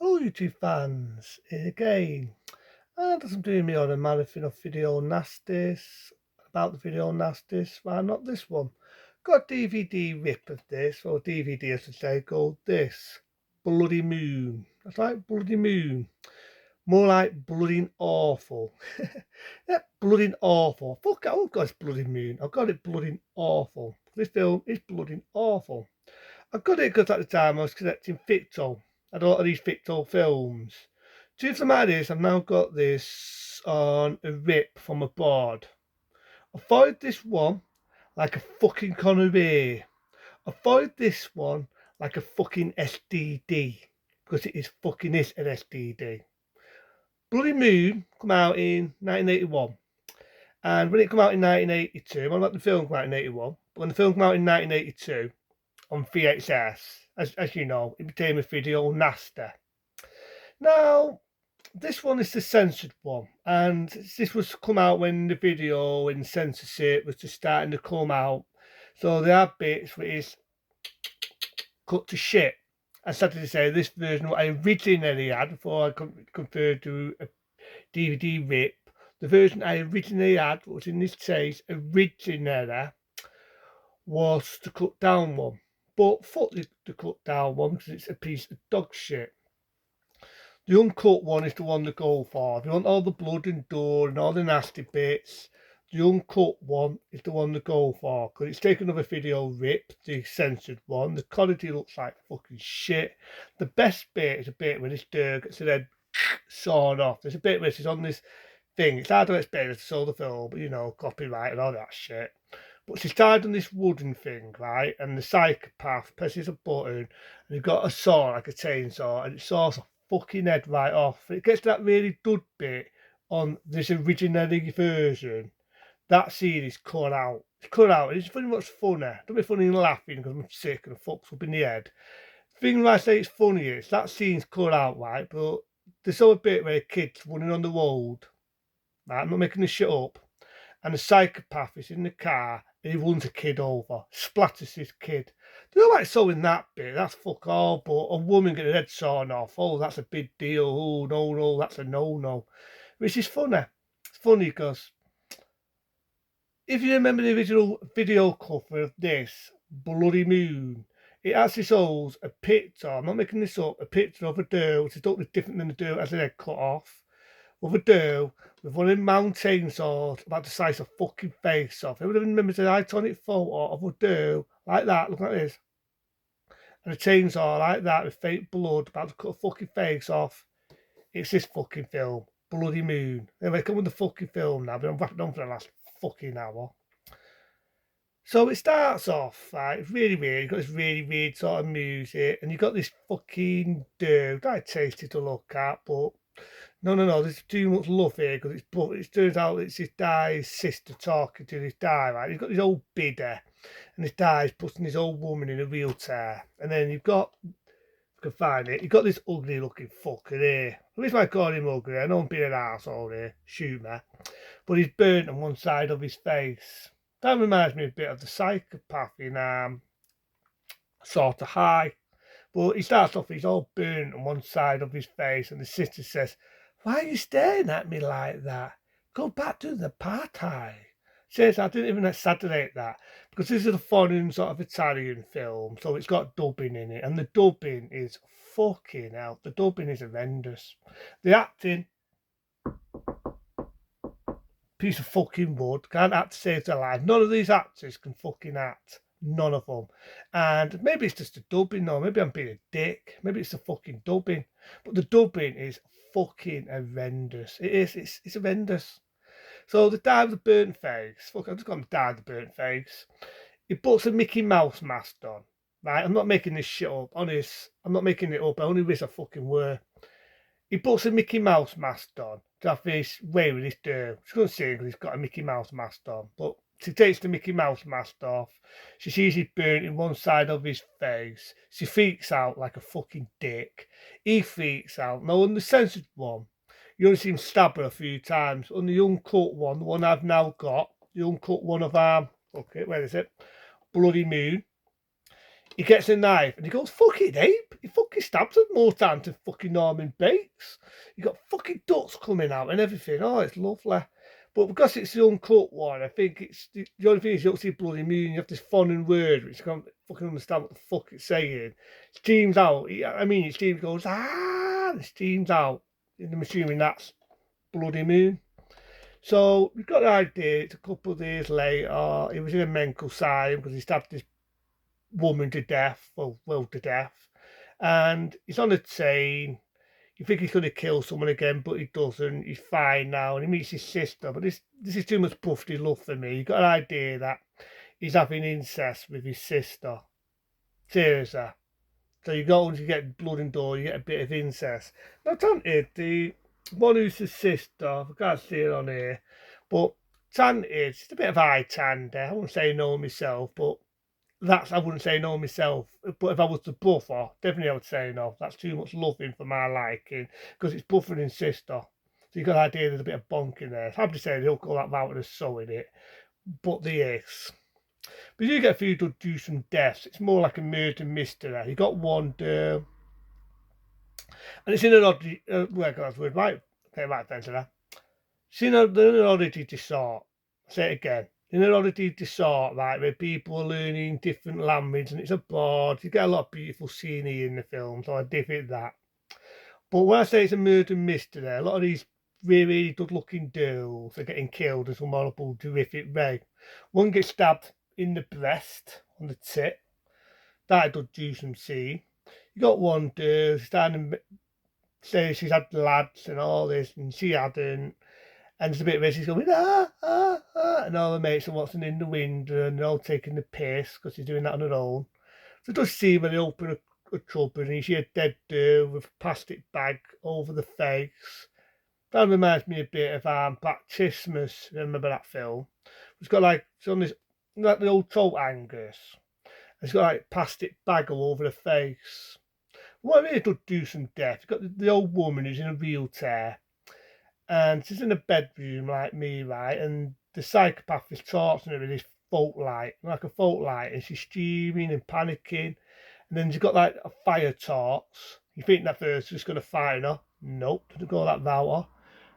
Hello YouTube fans, here again. And as I'm doing me on a marathon of video nasties, about the video nasties, why not this one? Got a DVD rip of this, or DVD as I say, called this. Bloody Moon. That's like Bloody Moon. More like blooding awful. Yeah, blooding awful. Fuck, I've got this Bloody Moon. I've got it blooding awful. This film is blooding awful. I got it because at the time I was collecting Ficto. I had a lot of these Ficto films. Truth of the matter is, I've now got this on a rip from a board. I followed this one like a fucking connery. I followed this one like a fucking SDD. Because it is fucking is an SDD. Bloody Moon come out in 1981. And when it came out in 1982, well, not the film came out in 81, but when the film came out in 1982, on VHS. As you know, it became a video nasty. Now, this one is the censored one, and this was come out when the video and censorship was just starting to come out. So there are bits where it's cut to shit. I started to say this version what I originally had before I converted to a DVD rip. The version I originally had, was in this case originally, was the cut down one. But fuck the cut down one because it's a piece of dog shit. The uncut one is the one to go for. If you want all the blood and gore and all the nasty bits, the uncut one is the one to go for. Because it's taken another video rip, the censored one. The quality looks like fucking shit. The best bit is a bit where this dog gets his head sawn off. There's a bit where she's on this thing. It's hard to explain to show the film, but you know, copyright and all that shit. But she's tied on this wooden thing, right? And the psychopath presses a button and you've got a saw, like a chainsaw, and it saws a fucking head right off. It gets to that really good bit on this original version. That scene is cut out. It's cut out. It's pretty much funny. Don't be funny and laughing because I'm sick and fucked up in the head. The thing where I say it's funny is that scene's cut out, right? But there's a bit where a kid's running on the road. Right? I'm not making this shit up. And the psychopath is in the car and he runs a kid over, splatters his kid. Do you know like so in that bit? That's fuck all, but a woman getting her head sawn off, oh, that's a big deal. Oh, no, that's a no. Which is funny. It's funny because if you remember the original video cover of this, Bloody Moon, it actually shows a picture, I'm not making this up, a picture of a girl, which is totally different than the girl has her head cut off, of a girl with one of them mountain chainsaws about the size of fucking face off. Everyone remembers the iconic photo of a girl like that, look like this, and a chainsaw like that with fake blood about to cut a fucking face off. It's this fucking film, Bloody Moon. Anyway, come with the fucking film now, but I'm wrapping on for the last fucking hour. So it starts off, right, it's really weird, you've got this really weird sort of music, and you've got this fucking dude, I tasty to look at, but no, there's too much love here, because it turns out it's this guy's sister talking to this guy, right, he's got this old bidder, and this guy's putting this old woman in a wheelchair, and then you've got, if you can find it, you've got this ugly looking fucker here, at least I call him ugly, I know I'm being an arsehole here, shoot me, but he's burnt on one side of his face. That reminds me a bit of the psychopath in Sort of High. But he starts off, he's all burnt on one side of his face, and the sister says, "Why are you staring at me like that? Go back to the party." Says, I didn't even exaggerate that because this is a foreign sort of Italian film, so it's got dubbing in it, and the dubbing is fucking hell. The dubbing is horrendous. The acting, piece of fucking wood, can't act to save their life. None of these actors can fucking act. None of them. And maybe it's just the dubbing, though. Maybe I'm being a dick. Maybe it's the fucking dubbing. But the dubbing is fucking horrendous. It is. It's horrendous. So the guy with the burnt face, fuck, I've just got him die with the burnt face. He puts a Mickey Mouse mask on. Right? I'm not making this shit up. Honest, I'm not making it up. I only wish I fucking were. He puts a Mickey Mouse mask on to have this way with his dirt. She's going to say because he's got a Mickey Mouse mask on. But she takes the Mickey Mouse mask off. She sees it burnt in one side of his face. She freaks out like a fucking dick. He freaks out. Now, on the censored one, you only see him stab her a few times. On the uncut one, the one I've now got, the uncut one of okay, where is it? Bloody Moon. he gets a knife and he goes, fucking ape. He fucking stabs us more times than fucking Norman Bates. You got fucking ducks coming out and everything. Oh, it's lovely. But because it's the uncut one, I think it's the only thing is you don't see bloody moon. You have this foreign word which you can't fucking understand what the fuck it's saying. It steams out. I mean, it steams goes, and it steams out. And I'm assuming that's bloody moon. So we've got an idea. It's a couple of days later. He was in a mental asylum because he stabbed this woman to death, well to death, and he's on a train. You think he's going to kill someone again, but he doesn't. He's fine now, and he meets his sister. But this is too much buffy love for me. You got an idea that he's having incest with his sister, Teresa. So you got once you get blood and gore, you get a bit of incest. Now, granted, the one who's his sister, I can't see it on here, but granted, it's a bit of eye tan there. I wouldn't say no myself, but I wouldn't say no myself. But if I was the buffer, definitely I would say no. That's too much loving for my liking because it's buffer and sister. So you got the idea there's a bit of bonk in there. I'm just saying they'll call that out with a so in it, but the is. But you get a few do some deaths. It's more like a murder mystery. You got one, and it's in an oddity. Well, that's word right. Okay, right then, that. It's in an oddity to sort. Say it again. In an oddity to sort, right, where people are learning different language and it's abroad. You get a lot of beautiful scenery in the film, so I did it that. But when I say it's a murder mystery, a lot of these really good looking girls are getting killed in some horrible, horrific way. One gets stabbed in the breast, on the tit. That does do some scene. You got one girl standing, saying she's had lads and all this, and she hadn't. And it's a bit where she's going, and all the mates are watching in the window and they're all taking the piss because she's doing that on her own. So it does see when they open a cupboard and you see a dead girl with a plastic bag over the face. That reminds me a bit of Black Christmas. Remember that film? It's got like, it's on this, like the old Tote Angus. It's got like plastic bag all over the face. What really does do some death? You've got the old woman who's in a wheelchair and she's in a bedroom like me, right? And the psychopath is torturing her with this fault light, like a fault light, and she's screaming and panicking. And then she's got like a fire torch. You think that first she's going to fire her? Nope, doesn't go that route.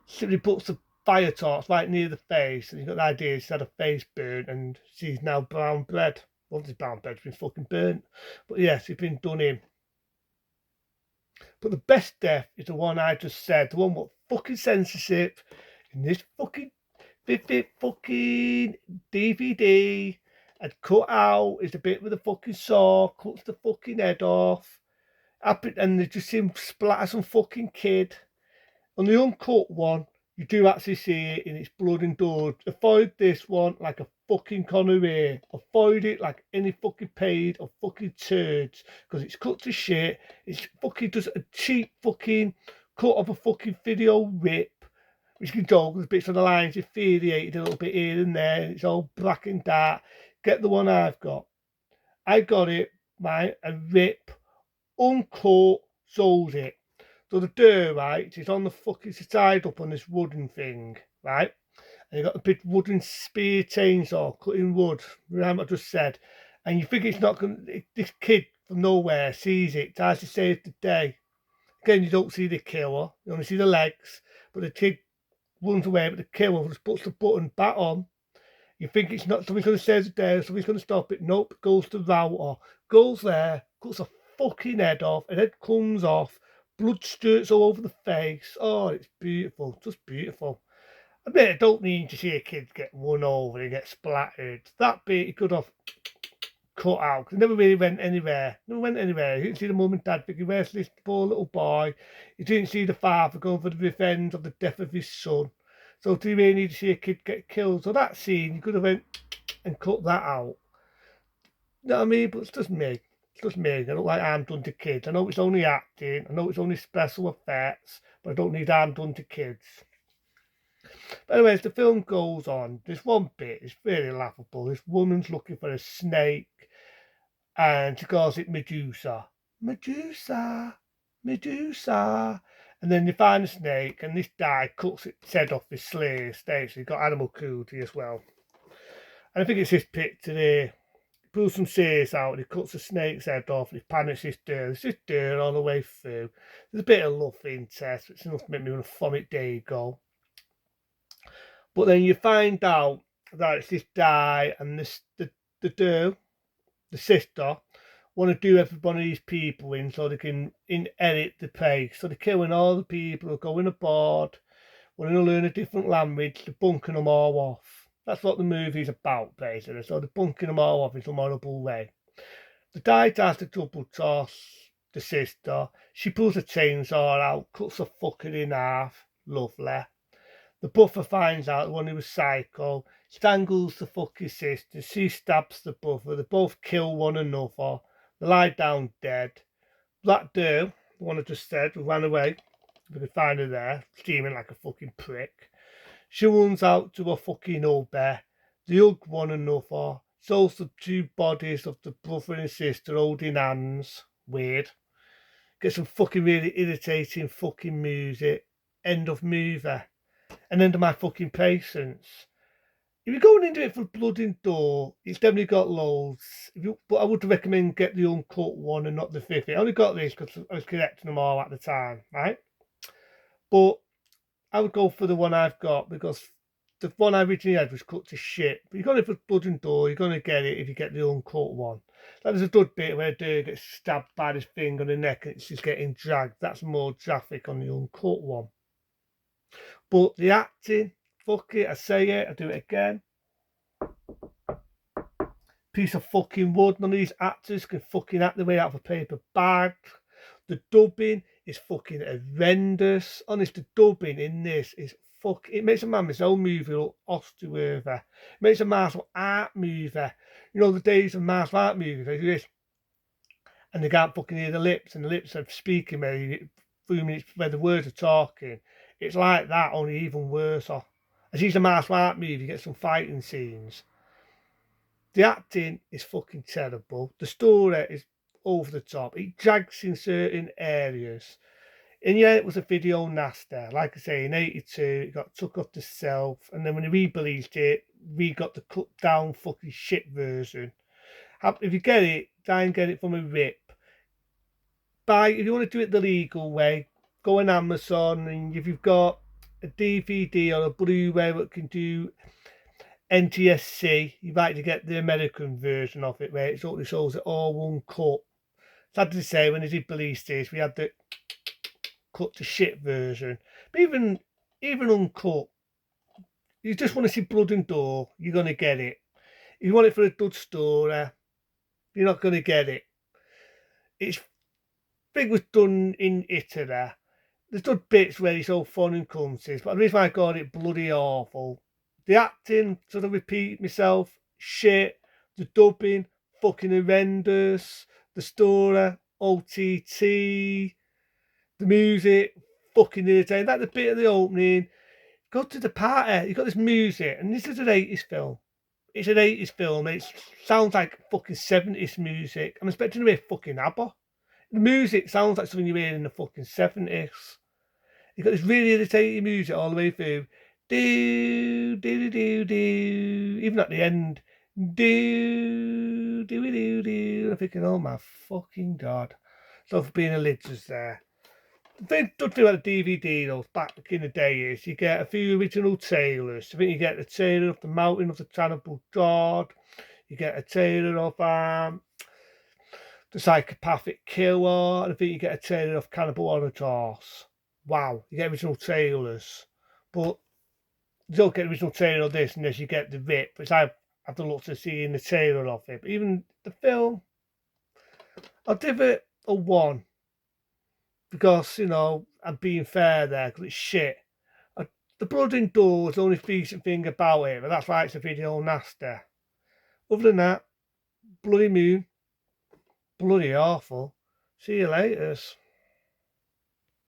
Simply puts the fire torch right near the face, and you've got the idea she's had her face burnt, and she's now brown bread. Well, this brown bread's been fucking burnt, but yes, she's been done in. But the best death is the one I just said, the one with fucking censorship in this fucking fucking DVD and cut out is the bit with the fucking saw, cuts the fucking head off, and they just seem splatter some fucking kid. On the uncut one, you do actually see it in its blood and gore. Avoid this one like a fucking connoisseur. Avoid it like any fucking paid or fucking turds because it's cut to shit. It's fucking just a cheap fucking cut of a fucking video rip. Which you can tell because bits of the lines infuriated a little bit here and there. And it's all black and dark. Get the one I've got. I got it, right? A rip, uncut, sold it. So the door, right, it's on the fucking, it's tied up on this wooden thing, right? And you got a big wooden spear chainsaw cutting wood, remember what I just said. And you think it's not going to, this kid from nowhere sees it, tries to save the day. Again, you don't see the killer, you only see the legs, but the kid runs away, but the killer just puts the button back on. You think it's not something's going to save the day, something's going to stop it. Nope, goes to the router, goes there, cuts a fucking head off, and head comes off. Blood styrts all over the face. Oh, it's beautiful. Just beautiful. I mean, I don't need to see a kid get run over and get splattered. That bit he could have cut out. It never really went anywhere. Never went anywhere. You didn't see the mum and dad thinking, where's this poor little boy? You didn't see the father going for the revenge of the death of his son. So do you really need to see a kid get killed? So that scene, you could have went and cut that out. You know what I mean? But it's just me. It's just me. I don't like harm done to kids. I know it's only acting. I know it's only special effects. But I don't need harm done to kids. But anyways, the film goes on. There's one bit. It's really laughable. This woman's looking for a snake. And she calls it Medusa. Medusa. Medusa. And then they find a snake. And this guy cuts its head off his slave state. So he's got animal cruelty as well. And I think it's this picture here. pulls some shears out and he cuts the snake's head off and he panics this dirt. There's just dirt all the way through. There's a bit of love interest, it's enough to make me want to vomit. There you go. But then you find out that it's this guy and the sister, want to do every one of these people in so they can inherit the place. So they're killing all the people who are going aboard, wanting to learn a different language, they're bunking them all off. That's what the movie's about, basically. So they're bunking them all off in some horrible way. The guy does the double toss, the sister. She pulls a chainsaw out, cuts the fucker in half. Lovely. The buffer finds out the one who was psycho, strangles the fucking sister, she stabs the buffer, they both kill one another, they lie down dead. That girl, the one I just said, who ran away, we could find her there, steaming like a fucking prick. She runs out to a fucking hubby, they hug one another, shows the two bodies of the brother and sister holding hands. Weird. Get some fucking really irritating fucking music. End of movie. And end of my fucking patience. If you're going into it for blood and gore, it's definitely got loads. But I would recommend get the uncut one and not the 50. I only got this because I was collecting them all at the time, right? But I would go for the one I've got because the one I originally had was cut to shit. But you're going for blood and gore, you're going to get it if you get the uncut one. Like there's a good bit where a dude gets stabbed by his finger on the neck and it's just getting dragged. That's more graphic on the uncut one. But the acting, fuck it, I say it, I do it again. Piece of fucking wood. None of these actors can fucking act their way out of a paper bag. The dubbing is fucking horrendous. Honest, the dubbing in this is fuck. It makes a man his own movie look Oscar-worthy. It makes a martial art movie. You know the days of martial art movies, like this, and they can't fucking hear the lips, and the lips are speaking maybe 3 minutes where the words are talking. It's like that, only even worse. As he's a martial art movie, you get some fighting scenes. The acting is fucking terrible. The story is over the top. It drags in certain areas. And yeah, it was a video nasty. Like I say, in 82, it got took off the shelf. And then when they re-released it, we got the cut down fucking shit version. If you get it, try and get it from a rip. If you want to do it the legal way, go on Amazon, and if you've got a DVD or a Blu-ray that can do NTSC, you might get the American version of it where it only shows it all one cut. Sad to say, when they did release this, we had the cut to shit version. But even uncut, you just want to see blood and gore, you're going to get it. If you want it for a good story, you're not going to get it. It's big was done in Italy. There's done bits where it's all fun and countries, but the reason I got it bloody awful. The acting, sort of repeat myself, shit. The dubbing, fucking horrendous. The story, OTT. The music, fucking irritating. Like the bit of the opening, go to the party, you've got this music, and this is an 80s film. It's an 80s film, and it sounds like fucking 70s music. I'm expecting to hear fucking ABBA. The music sounds like something you hear in the fucking 70s. You've got this really irritating music all the way through. Do, do, do, do, do. Even at the end. Do, do, do, do. I'm thinking, oh my fucking God. So for being religious there. The good thing about the DVD, though, back in the day, is you get a few original trailers. I think you get the trailer of The Mountain of the Cannibal God. You get a trailer of The Psychopathic Killer. And I think you get a trailer of Cannibal Holocaust. Wow, you get original trailers. But you don't get the original trailer of this unless you get the rip, which I've had to look to see in the trailer of it. But even the film, I'll give it a 1. Because, you know, I'm being fair there, because it's shit. The blood and gore is the only decent thing about it, but that's why it's a video nasty. Other than that, bloody moon, bloody awful. See you later.